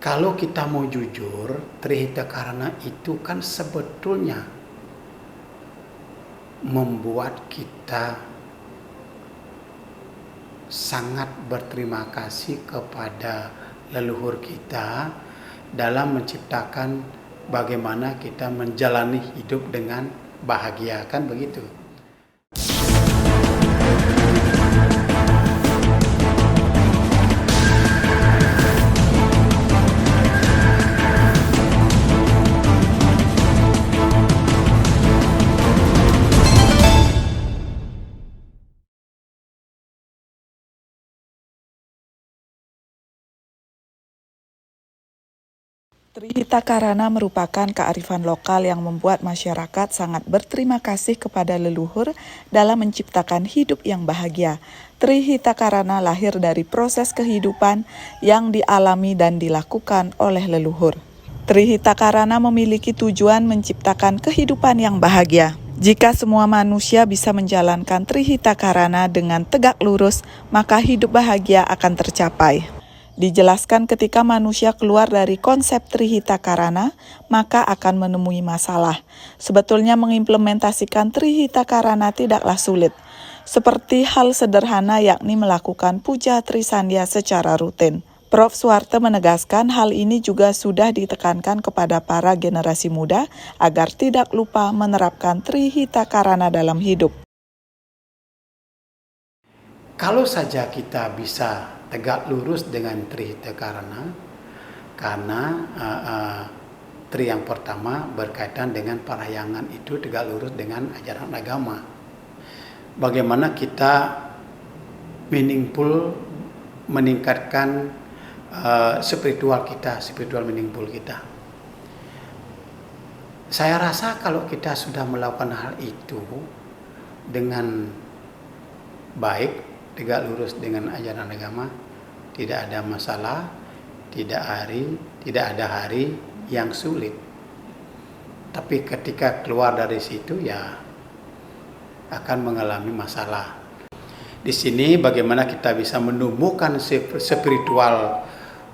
Kalau kita mau jujur, Trihita Karana itu kan sebetulnya membuat kita sangat berterima kasih kepada leluhur kita dalam menciptakan bagaimana kita menjalani hidup dengan bahagia, kan begitu? Trihita Karana merupakan kearifan lokal yang membuat masyarakat sangat berterima kasih kepada leluhur dalam menciptakan hidup yang bahagia. Trihita Karana lahir dari proses kehidupan yang dialami dan dilakukan oleh leluhur. Trihita Karana memiliki tujuan menciptakan kehidupan yang bahagia. Jika semua manusia bisa menjalankan Trihita Karana dengan tegak lurus, maka hidup bahagia akan tercapai. Dijelaskan ketika manusia keluar dari konsep Trihita Karana, maka akan menemui masalah. Sebetulnya mengimplementasikan Trihita Karana tidaklah sulit. Seperti hal sederhana yakni melakukan puja Trisandya secara rutin. Prof. Suwarte menegaskan hal ini juga sudah ditekankan kepada para generasi muda agar tidak lupa menerapkan Trihita Karana dalam hidup. Kalau saja kita bisa tegak lurus dengan Trihita Karana, karena tri yang pertama berkaitan dengan parahyangan itu tegak lurus dengan ajaran agama. Bagaimana kita meaningful meningkatkan spiritual meaningful kita. Saya rasa kalau kita sudah melakukan hal itu dengan baik, tegak lurus dengan ajaran agama, tidak ada masalah, tidak ada hari yang sulit. Tapi ketika keluar dari situ ya akan mengalami masalah. Di sini bagaimana kita bisa menumbuhkan spiritual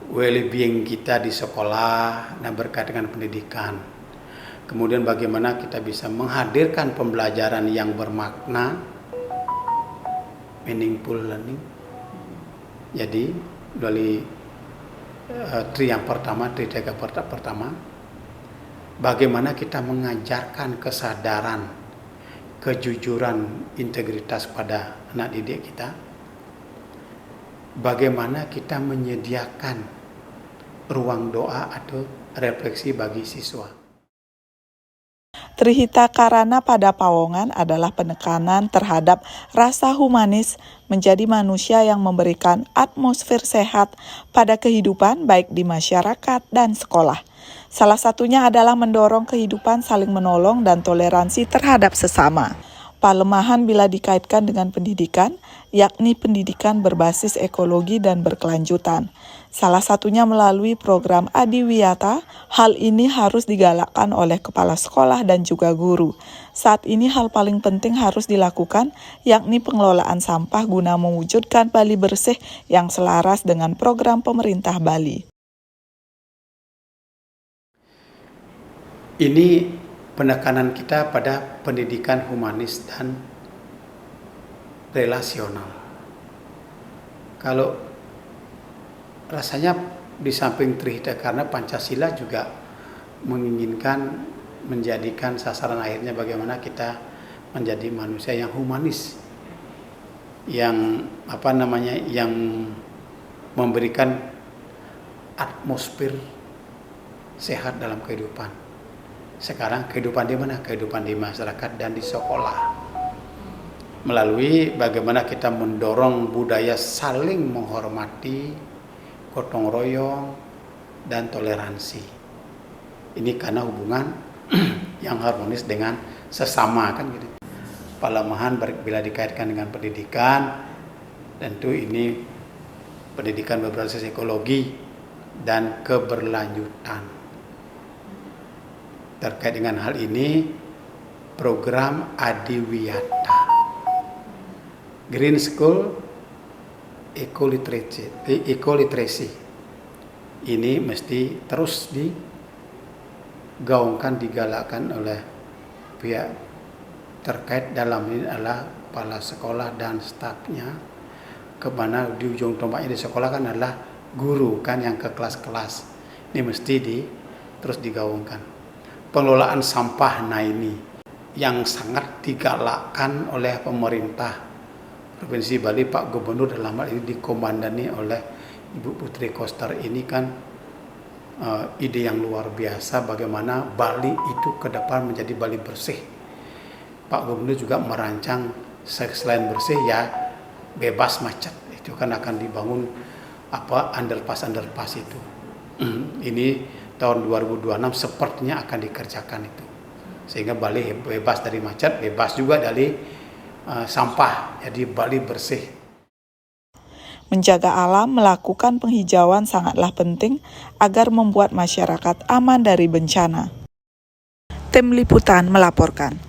well-being kita di sekolah dan berkaitan dengan pendidikan. Kemudian bagaimana kita bisa menghadirkan pembelajaran yang bermakna, meaningful learning. Jadi dari tri yang pertama, Trihita pertama, bagaimana kita mengajarkan kesadaran, kejujuran, integritas pada anak didik kita. Bagaimana kita menyediakan ruang doa atau refleksi bagi siswa. Trihita Karana pada Pawongan adalah penekanan terhadap rasa humanis menjadi manusia yang memberikan atmosfer sehat pada kehidupan baik di masyarakat dan sekolah. Salah satunya adalah mendorong kehidupan saling menolong dan toleransi terhadap sesama. Palemahan bila dikaitkan dengan pendidikan, yakni pendidikan berbasis ekologi dan berkelanjutan. Salah satunya melalui program Adiwiyata, hal ini harus digalakkan oleh kepala sekolah dan juga guru. Saat ini hal paling penting harus dilakukan, yakni pengelolaan sampah guna mewujudkan Bali bersih yang selaras dengan program pemerintah Bali. Ini penekanan kita pada pendidikan humanis dan relasional. Kalau rasanya di samping Trihita karena Pancasila juga menginginkan menjadikan sasaran akhirnya bagaimana kita menjadi manusia yang humanis, yang yang memberikan atmosfer sehat dalam kehidupan. Sekarang kehidupan di mana? Kehidupan di masyarakat dan di sekolah. Melalui bagaimana kita mendorong budaya saling menghormati, gotong royong, dan toleransi. Ini karena hubungan yang harmonis dengan sesama, kan gitu. Palemahan bila dikaitkan dengan pendidikan, tentu ini pendidikan berbasis ekologi dan keberlanjutan. Terkait dengan hal ini, program Adiwiyata, Green School Eco-Literacy, ini mesti terus digaungkan, digalakkan oleh pihak terkait, dalam ini adalah kepala sekolah dan stafnya, kemana di ujung tombaknya di sekolah kan adalah guru kan yang ke kelas-kelas. Ini mesti terus digaungkan. Pengelolaan sampah, nah ini yang sangat digalakkan oleh pemerintah Provinsi Bali, Pak Gubernur dalam hal ini dikomandani oleh Ibu Putri Koster. Ini kan ide yang luar biasa bagaimana Bali itu ke depan menjadi Bali bersih. Pak Gubernur juga merancang selain bersih ya bebas macet. Itu kan akan dibangun underpass itu. Ini tahun 2026 sepertinya akan dikerjakan itu. Sehingga Bali bebas dari macet, bebas juga dari sampah. Jadi Bali bersih. Menjaga alam, melakukan penghijauan sangatlah penting agar membuat masyarakat aman dari bencana. Tim Liputan melaporkan.